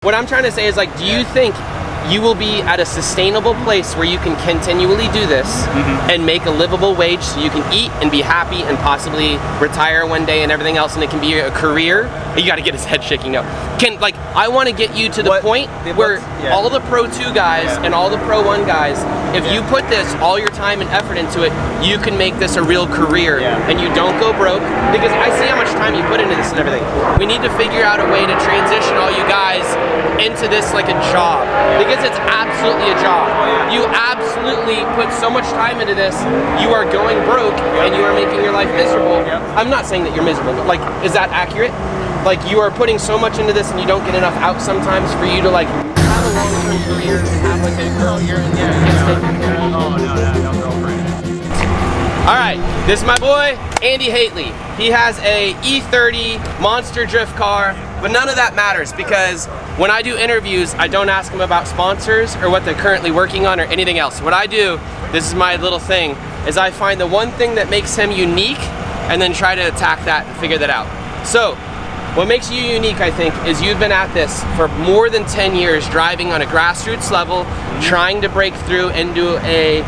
what I'm trying to say is, like, do you think you will be at a sustainable place where you can continually do this and make a livable wage so you can eat and be happy and possibly retire one day and everything else, and it can be a career? You got to get his head shaking now. I want to get you to the point where all the Pro 2 guys and all the Pro 1 guys, if you put this, all your time and effort into it, you can make this a real career and you don't go broke, because I see how much time you put into this and everything. We need to figure out a way to transition all you guys into this like a job, because it's absolutely a job. You absolutely put so much time into this, you are going broke and you are making your life miserable. I'm not saying that you're miserable, but like, is that accurate? Like, you are putting so much into this and you don't get enough out sometimes for you to like have a long-term career and have like a girl here and there. Oh, no girlfriend. All right, this is my boy, Andy Hateley. He has a E30 monster drift car, but none of that matters, because when I do interviews, I don't ask them about sponsors or what they're currently working on or anything else. What I do, this is my little thing, is I find the one thing that makes him unique and then try to attack that and figure that out. So, what makes you unique, I think, is you've been at this for more than 10 years, driving on a grassroots level, trying to break through into a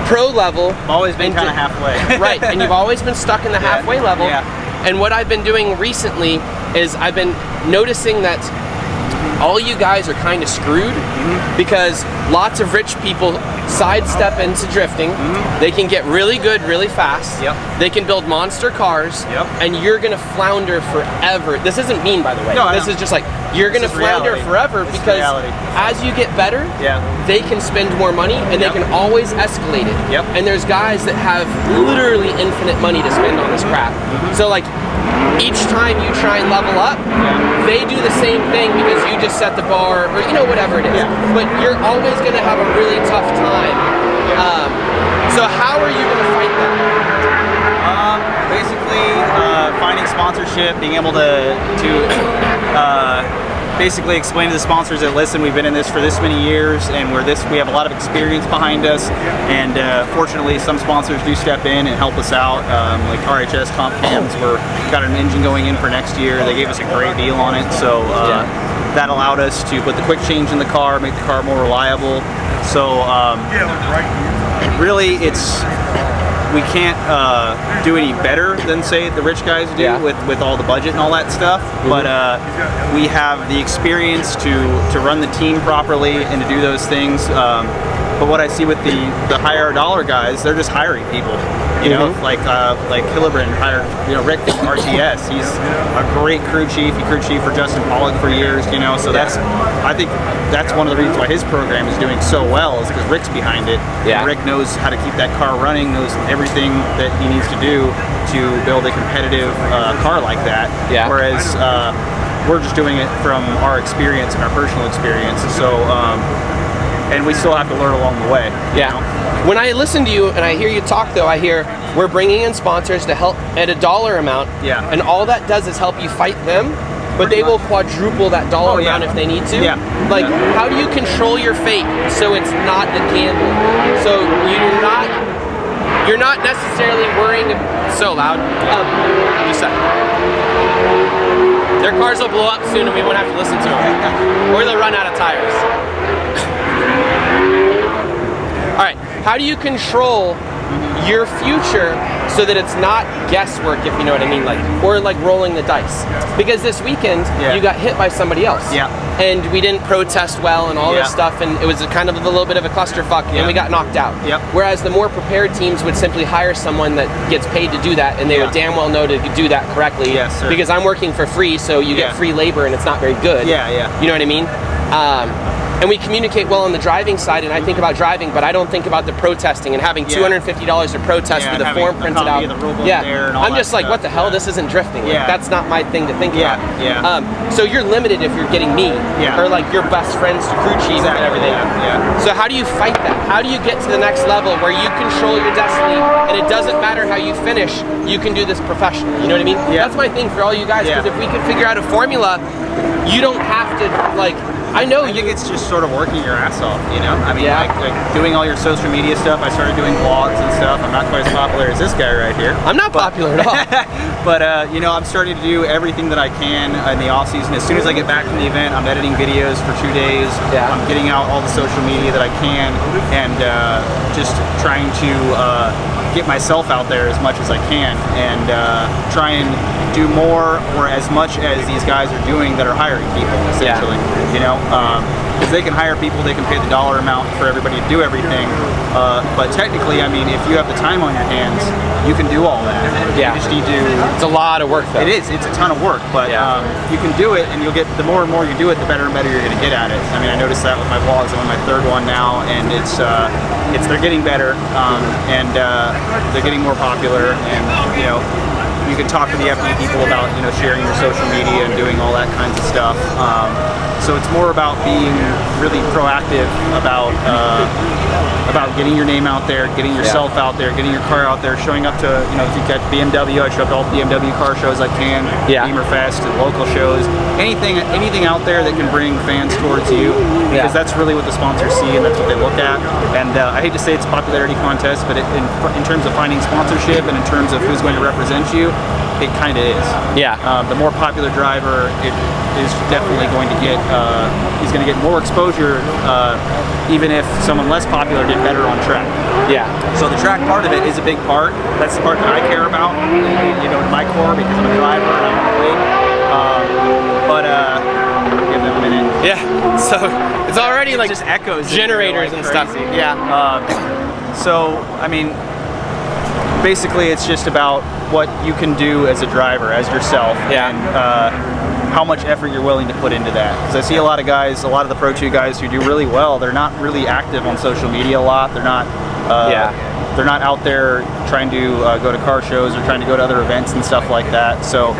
pro level. Always been kind of halfway. Right, and you've always been stuck in the halfway level. And what I've been doing recently is I've been noticing that all you guys are kind of screwed because lots of rich people sidestep into drifting. They can get really good really fast. They can build monster cars, and you're gonna flounder forever. This isn't mean, by the way. No, this is just like, you're gonna flounder forever because as you get better, they can spend more money and they can always escalate it. And there's guys that have literally infinite money to spend on this crap. So like, each time you try and level up, they do the same thing because you just set the bar, or you know, whatever it is. But you're always gonna have a really tough time. So how are you gonna fight that? Basically, finding sponsorship, being able to basically explain to the sponsors that, listen, we've been in this for this many years and we have a lot of experience behind us, and fortunately some sponsors do step in and help us out, like RHS Comp Cams. Got an engine going in for next year. They gave us a great deal on it, so that allowed us to put the quick change in the car, make the car more reliable. So really, we can't do any better than, say, the rich guys do with all the budget and all that stuff, but we have the experience to run the team properly and to do those things. But what I see with the higher dollar guys, they're just hiring people. You know, like Hildebrand hired, Rick from RTS. He's a great crew chief. He crew chief for Justin Pollock for years. So I think that's one of the reasons why his program is doing so well, is because Rick's behind it. Rick knows how to keep that car running, knows everything that he needs to do to build a competitive car like that. Whereas we're just doing it from our experience and our personal experience. So. And we still have to learn along the way. When I listen to you and I hear you talk, though, I hear we're bringing in sponsors to help at a dollar amount, and all that does is help you fight them, but they will quadruple that dollar amount if they need to. Like, how do you control your fate so it's not a gamble? So you're not necessarily worrying. So loud. Just a second. Their cars will blow up soon and we won't have to listen to them, or they'll run out of tires. All right, how do you control your future so that it's not guesswork, if you know what I mean, or like rolling the dice? Because this weekend you got hit by somebody else, and we didn't protest well and all this stuff, and it was kind of a little bit of a clusterfuck, and we got knocked out. Whereas the more prepared teams would simply hire someone that gets paid to do that, and they would damn well know to do that correctly. Because I'm working for free, so you get free labor, and it's not very good. You know what I mean? And we communicate well on the driving side, and I think about driving, but I don't think about the protesting and having $250 to protest with a form printed out. I'm just like, what the hell? This isn't drifting. Like, that's not my thing to think about. So you're limited if you're getting me, or like your best friends to crew chief and everything. So how do you fight that? How do you get to the next level where you control your destiny, and it doesn't matter how you finish, you can do this professionally? You know what I mean? That's my thing for all you guys, because if we can figure out a formula, you don't have to like I know I think it's just sort of working your ass off, you know? I mean, like doing all your social media stuff. I started doing vlogs and stuff. I'm not quite as popular as this guy right here. I'm not popular at all. But, you know, I'm starting to do everything that I can in the off season. As soon as I get back from the event, I'm editing videos for 2 days. Yeah. I'm getting out all the social media that I can and just trying to get myself out there as much as I can and try and do more or as much as these guys are doing that are hiring people, essentially. You know, because they can hire people, they can pay the dollar amount for everybody to do everything. But technically, I mean, if you have the time on your hands, you can do all that. Yeah. You just need to. It's a lot of work, though. It is. It's a ton of work, but you can do it, and you'll get. The more and more you do it, the better and better you're going to get at it. I mean, I noticed that with my vlogs. I'm on my 3rd one now, and they're getting better, and they're getting more popular, and you know. You can talk to the FD people about, you know, sharing your social media and doing all that kinds of stuff. So it's more about being really proactive about getting your name out there, getting yourself out there, getting your car out there, showing up to, you know, if you get BMW, I show up to all the BMW car shows I can, Beamer Fest and local shows, anything out there that can bring fans towards you, because that's really what the sponsors see and that's what they look at. And I hate to say it's a popularity contest, but in terms of finding sponsorship and in terms of who's going to represent you, it kind of is. Yeah. The more popular driver, it is definitely going to get. He's going to get more exposure, even if someone less popular did better on track. Yeah. So the track part of it is a big part. That's the part that I care about. You know, in my core, because I'm a driver and I'm late. Give them a minute. Yeah. So it's already like just echoes, generators and stuff. Yeah. So I mean. Basically, it's just about what you can do as a driver, as yourself, and how much effort you're willing to put into that. Because I see a lot of guys, a lot of the Pro 2 guys who do really well, they're not really active on social media a lot. They're not they're not out there trying to go to car shows or trying to go to other events and stuff like that. So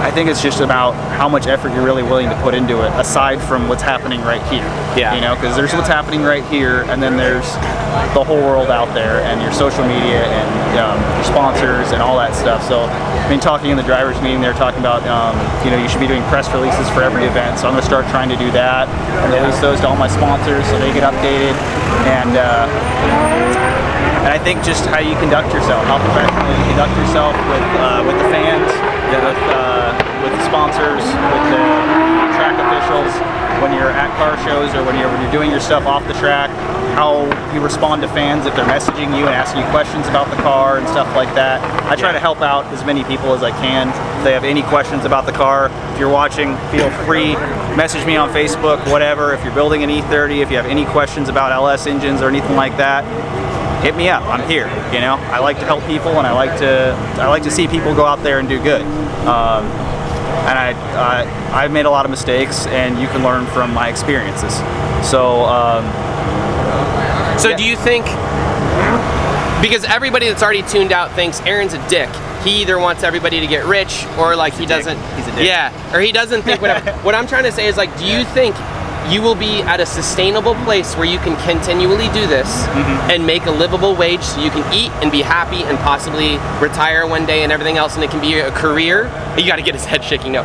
I think it's just about how much effort you're really willing to put into it, aside from what's happening right here. Yeah. You know, because there's what's happening right here, and then there's the whole world out there, and your social media, and your sponsors, and all that stuff. So, I mean, talking in the drivers' meeting, they're talking about, you know, you should be doing press releases for every event. So I'm going to start trying to do that and release those to all my sponsors so they get updated. And I think just how you conduct yourself, how professionally you conduct yourself with the fans, with the sponsors, with the track officials, when you're at car shows or when you're doing your stuff off the track, how you respond to fans if they're messaging you and asking you questions about the car and stuff like that. I try to help out as many people as I can. If they have any questions about the car, if you're watching, feel free, message me on Facebook, whatever. If you're building an E30, if you have any questions about LS engines or anything like that, hit me up. I'm here. You know, I like to help people, and I like to see people go out there and do good. And I've made a lot of mistakes, and you can learn from my experiences. So. Do you think, because everybody that's already tuned out thinks Aaron's a dick, he either wants everybody to get rich or like he doesn't. He's a dick. Yeah, or he doesn't think whatever. What I'm trying to say is, like, do you think you will be at a sustainable place where you can continually do this and make a livable wage so you can eat and be happy and possibly retire one day and everything else, and it can be a career? You got to get his head shaking now.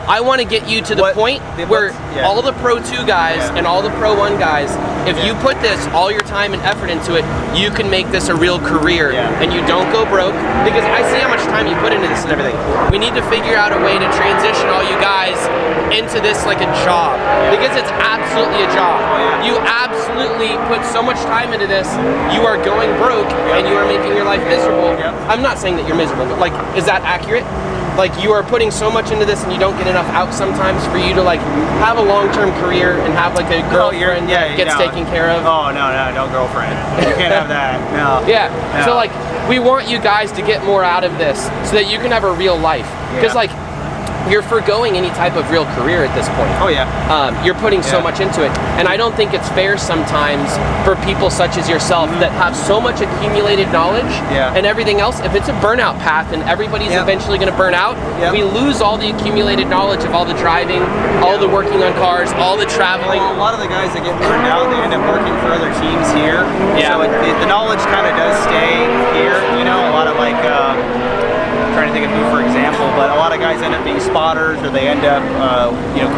I want to get you to the point where all the Pro 2 guys and all the Pro 1 guys, if you put this, all your time and effort into it, you can make this a real career and you don't go broke, because I see how much time you put into this and everything. We need to figure out a way to transition all you guys into this like a job, because it's absolutely a job. You absolutely put so much time into this, you are going broke and you are making your life miserable. I'm not saying that you're miserable, but like, is that accurate? Like, you are putting so much into this and you don't get enough out sometimes for you to like have a long-term career and have like a girlfriend that gets taken care of. Oh, no girlfriend. You can't have that. No. No. So like, we want you guys to get more out of this so that you can have a real life. Because like, you're foregoing any type of real career at this point. Oh yeah. You're putting so much into it. And I don't think it's fair sometimes for people such as yourself that have so much accumulated knowledge and everything else. If it's a burnout path and everybody's eventually going to burn out, we lose all the accumulated knowledge of all the driving, all the working on cars, all the traveling. A lot of the guys that get burned out, they end up working for other teams here. So the knowledge kind of does stay here. You know, a lot of like trying to think of who for example, but a lot of guys end up being spotters, or they end up,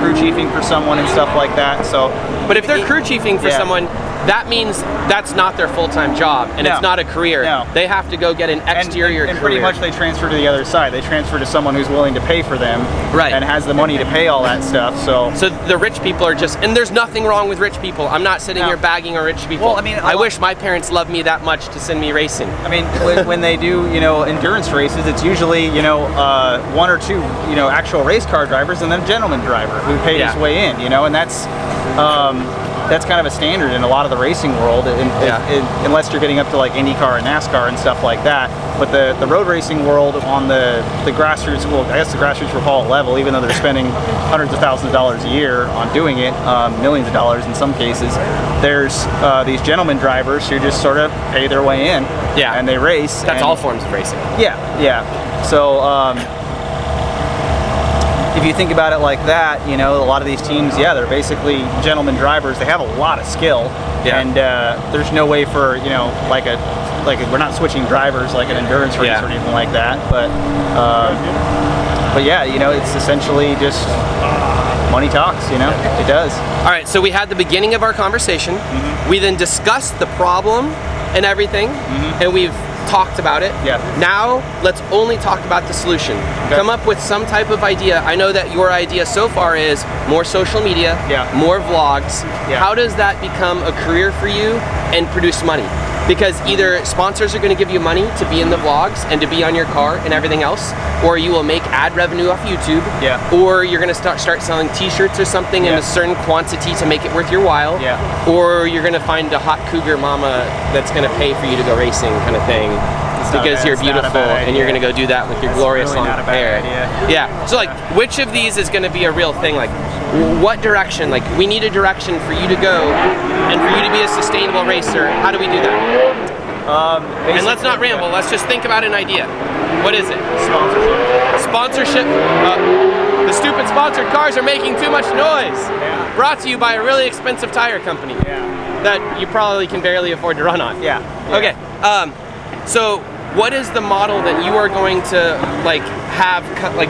crew chiefing for someone and stuff like that. So, but if they're crew chiefing for someone, that means that's not their full-time job, and it's not a career. No. They have to go get an exterior and career. pretty much they transfer to the other side. They transfer to someone who's willing to pay for them, right, and has the money to pay all that stuff. So the rich people are just, and there's nothing wrong with rich people. I'm not sitting here bagging on rich people. Well, I mean, I wish my parents loved me that much to send me racing. I mean, when they do, endurance races, it's usually, one or two, actual race car drivers, and then a gentleman driver who paid his way in, and that's kind of a standard in a lot of the racing world, unless you're getting up to like IndyCar and NASCAR and stuff like that. But the road racing world on the grassroots, well, I guess the grassroots will call it level, even though they're spending hundreds of thousands of dollars a year on doing it, millions of dollars in some cases. There's these gentleman drivers who just sort of pay their way in, and they race. That's all forms of racing. Yeah. So if you think about it like that, a lot of these teams, they're basically gentleman drivers. They have a lot of skill, and there's no way for we're not switching drivers like an endurance race or anything like that. But it's essentially just money talks. It does. All right, so we had the beginning of our conversation. We then discussed the problem and everything, and we've talked about it. Now let's only talk about the solution. Come up with some type of idea. I know that your idea so far is more social media, more vlogs. How does that become a career for you and produce money? Because either sponsors are going to give you money to be in the vlogs and to be on your car and everything else, or you will make ad revenue off YouTube, or you're going to start selling t-shirts or something in a certain quantity to make it worth your while, or you're going to find a hot cougar mama that's going to pay for you to go racing kind of thing. Because you're beautiful and you're going to go do that with your glorious long hair. So which of these is going to be a real thing? What direction? We need a direction for you to go and for you to be a sustainable racer. How do we do that? And let's not ramble. Let's just think about an idea. What is it? Sponsorship. The stupid sponsored cars are making too much noise. Brought to you by a really expensive tire company that you probably can barely afford to run on. Okay. So what is the model that you are going to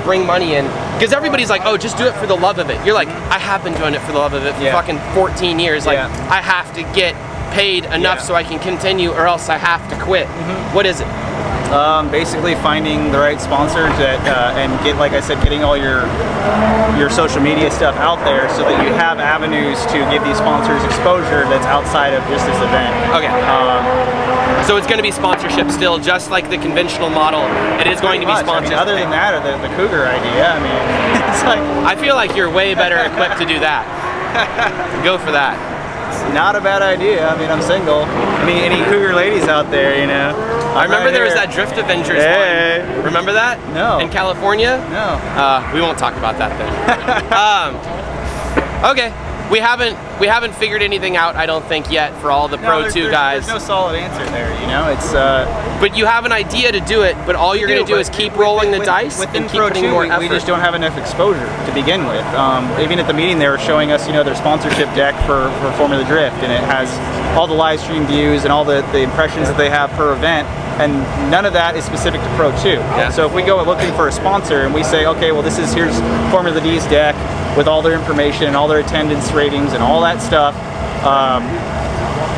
bring money in? Because everybody's like, oh, just do it for the love of it. You're like, I have been doing it for the love of it for fucking 14 years. I have to get paid enough so I can continue, or else I have to quit. What is it? Basically finding the right sponsors and getting all your social media stuff out there so that you have avenues to give these sponsors exposure that's outside of just this event. Okay. So it's going to be sponsorship still, just like the conventional model. It is going to be sponsored. Other than that, or the cougar idea, it's I feel like you're way better equipped to do that. Go for that. It's not a bad idea. I'm single. Any cougar ladies out there, I remember there was that Drift Avengers one. Remember that? No. In California? No. We won't talk about that then. Okay. We haven't figured anything out, I don't think, yet for all the Pro 2 guys. There's no solid answer there, It's But you have an idea to do it, but all you're going to do is keep rolling the dice and keep putting more effort. We just don't have enough exposure to begin with. Even at the meeting, they were showing us, their sponsorship deck for Formula Drift, and it has all the live stream views and all the impressions that they have per event. And none of that is specific to Pro 2. So if we go looking for a sponsor and we say, okay, well, here's Formula D's deck with all their information and all their attendance ratings and all that stuff,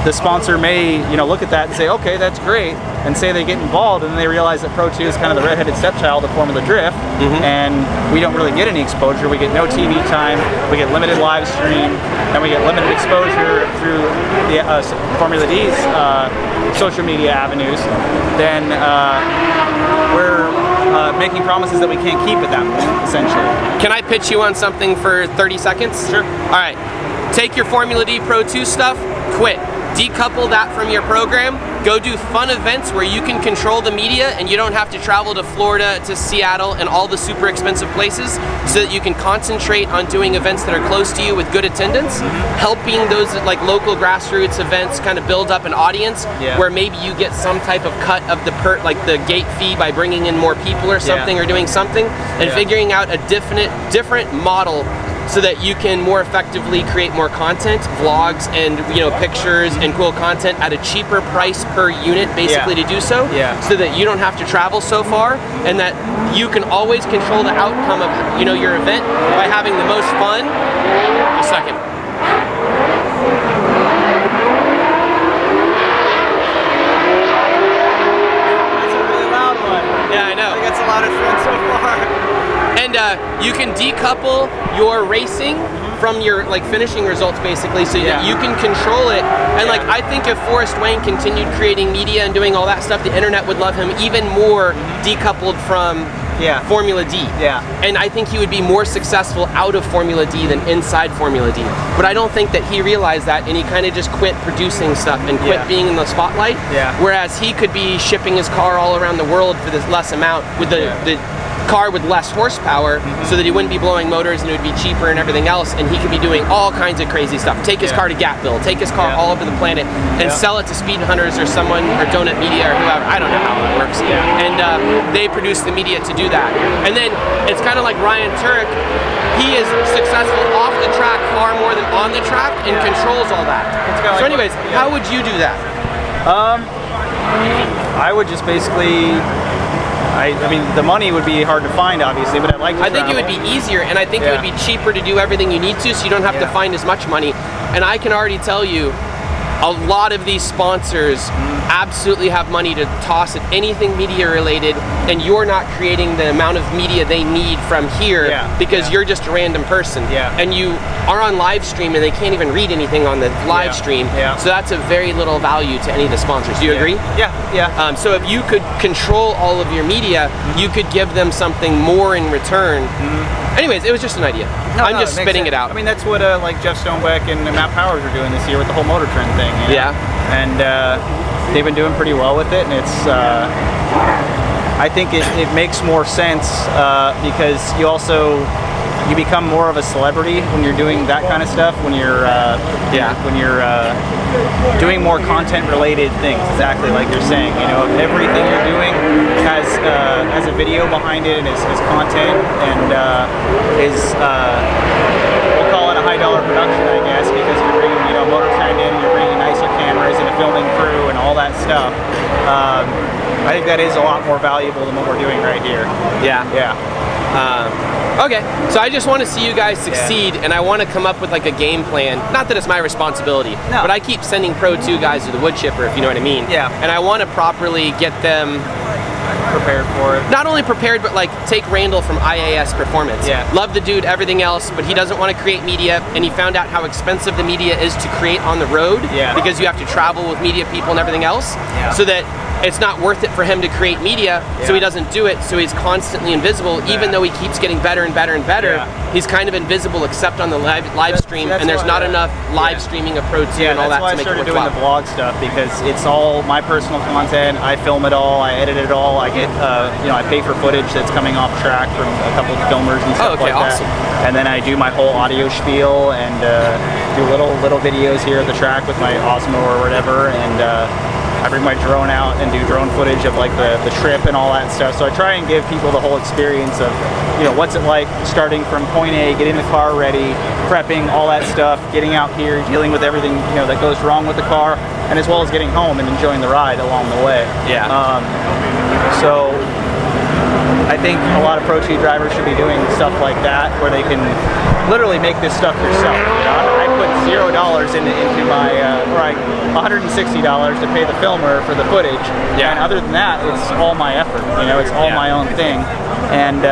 the sponsor may, look at that and say, okay, that's great, and say they get involved, and then they realize that Pro 2 is kind of the redheaded stepchild of Formula Drift, and we don't really get any exposure. We get no TV time, we get limited live stream, and we get limited exposure through the Formula D's social media avenues. Then we're making promises that we can't keep at that point, essentially. Can I pitch you on something for 30 seconds? Sure. All right. Take your Formula D Pro 2 stuff, quit. Decouple that from your program, go do fun events where you can control the media and you don't have to travel to Florida, to Seattle, and all the super expensive places, so that you can concentrate on doing events that are close to you with good attendance, helping those local grassroots events kind of build up an audience where maybe you get some type of cut of the the gate fee by bringing in more people or something, or doing something, and figuring out a different model so that you can more effectively create more content, vlogs, and pictures and cool content at a cheaper price per unit, basically, to do so. So that you don't have to travel so far, and that you can always control the outcome of your event by having the most fun. A second. Yeah, I know. I think that's a lot of fun so far. And you can decouple your racing from your finishing results, basically, so that you can control it. And I think if Forrest Wayne continued creating media and doing all that stuff, the internet would love him even more decoupled from Formula D. And I think he would be more successful out of Formula D than inside Formula D. But I don't think that he realized that, and he kind of just quit producing stuff and quit being in the spotlight. Whereas he could be shipping his car all around the world for this less amount with the car with less horsepower, so that he wouldn't be blowing motors and it would be cheaper and everything else, and he could be doing all kinds of crazy stuff. Take his car to Gapville, take his car all over the planet, and sell it to Speed Hunters or someone, or Donut Media or whoever. I don't know how it works. And they produce the media to do that. And then it's kind of like Ryan Turek. He is successful off the track far more than on the track, and controls all that. So anyways, how would you do that? I would just basically, I mean, the money would be hard to find, obviously, but I'd like to I think it would be easier, and I think it would be cheaper to do everything you need to, so you don't have to find as much money. And I can already tell you, a lot of these sponsors absolutely have money to toss at anything media related, and you're not creating the amount of media they need from here because you're just a random person. And you are on live stream and they can't even read anything on the live stream. So that's a very little value to any of the sponsors. Do you agree? So if you could control all of your media, you could give them something more in return. Anyways, it was just an idea. I'm just spitting it out. I mean, that's what like Jeff Stonebeck and Matt Powers are doing this year with the whole Motor Trend thing. And they've been doing pretty well with it, and it's I think it makes more sense because you become more of a celebrity when you're doing that kind of stuff, when you're doing more content related things, exactly like you're saying. If everything you're doing has a video behind it and is content and is we'll call it a high dollar production, I guess, because you're bringing Motor Trend in, and you're bringing nicer cameras and a filming crew and all that stuff. I think that is a lot more valuable than what we're doing right here. Okay, so I just want to see you guys succeed, and I want to come up with a game plan. Not that it's my responsibility, but I keep sending Pro 2 guys to the wood chipper, if you know what I mean. And I want to properly get them prepared for it. Not only prepared, but take Randall from IAS Performance. Love the dude, everything else, but he doesn't want to create media, and he found out how expensive the media is to create on the road because you have to travel with media people and everything else, so that it's not worth it for him to create media, so he doesn't do it, so he's constantly invisible, even though he keeps getting better and better and better. He's kind of invisible except on the live stream, and there's not enough live streaming of Pro 2 and all that to make it worthwhile. That's why I started doing the vlog stuff, because it's all my personal content. I film it all, I edit it all, I get, I pay for footage that's coming off track from a couple of filmers and stuff like that. And then I do my whole audio spiel and do little videos here at the track with my Osmo or whatever, and I bring my drone out and do drone footage of the trip and all that stuff. So I try and give people the whole experience of, what's it like starting from point A, getting the car ready, prepping, all that stuff, getting out here, dealing with everything, that goes wrong with the car, and as well as getting home and enjoying the ride along the way. So I think a lot of Pro 2 drivers should be doing stuff like that, where they can literally make this stuff yourself. I put $0 into my, or $160 to pay the filmer for the footage. And other than that, it's all my effort. It's all my own thing, and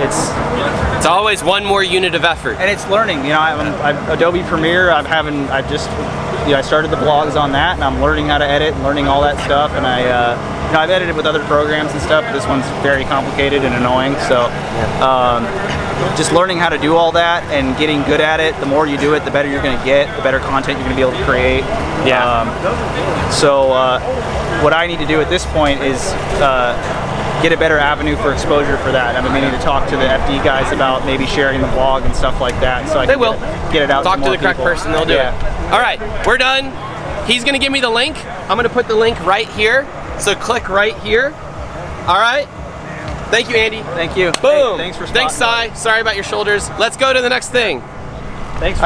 it's always one more unit of effort. And it's learning. I'm Adobe Premiere. I started the vlogs on that, and I'm learning how to edit and learning all that stuff. And I've edited with other programs and stuff, but this one's very complicated and annoying. So just learning how to do all that and getting good at it. The more you do it, the better you're going to get, the better content you're going to be able to create. So what I need to do at this point is get a better avenue for exposure for that. I've been meaning to talk to the FD guys about maybe sharing the vlog and stuff like that, so I can get it out Talk to more to the correct people. person, they'll do it. All right, we're done. He's gonna give me the link. I'm gonna put the link right here. So click right here. All right. Thank you, Andy. Thank you. Boom. Hey, thanks for Thanks, Cy. Sorry about your shoulders. Let's go to the next thing. Thanks.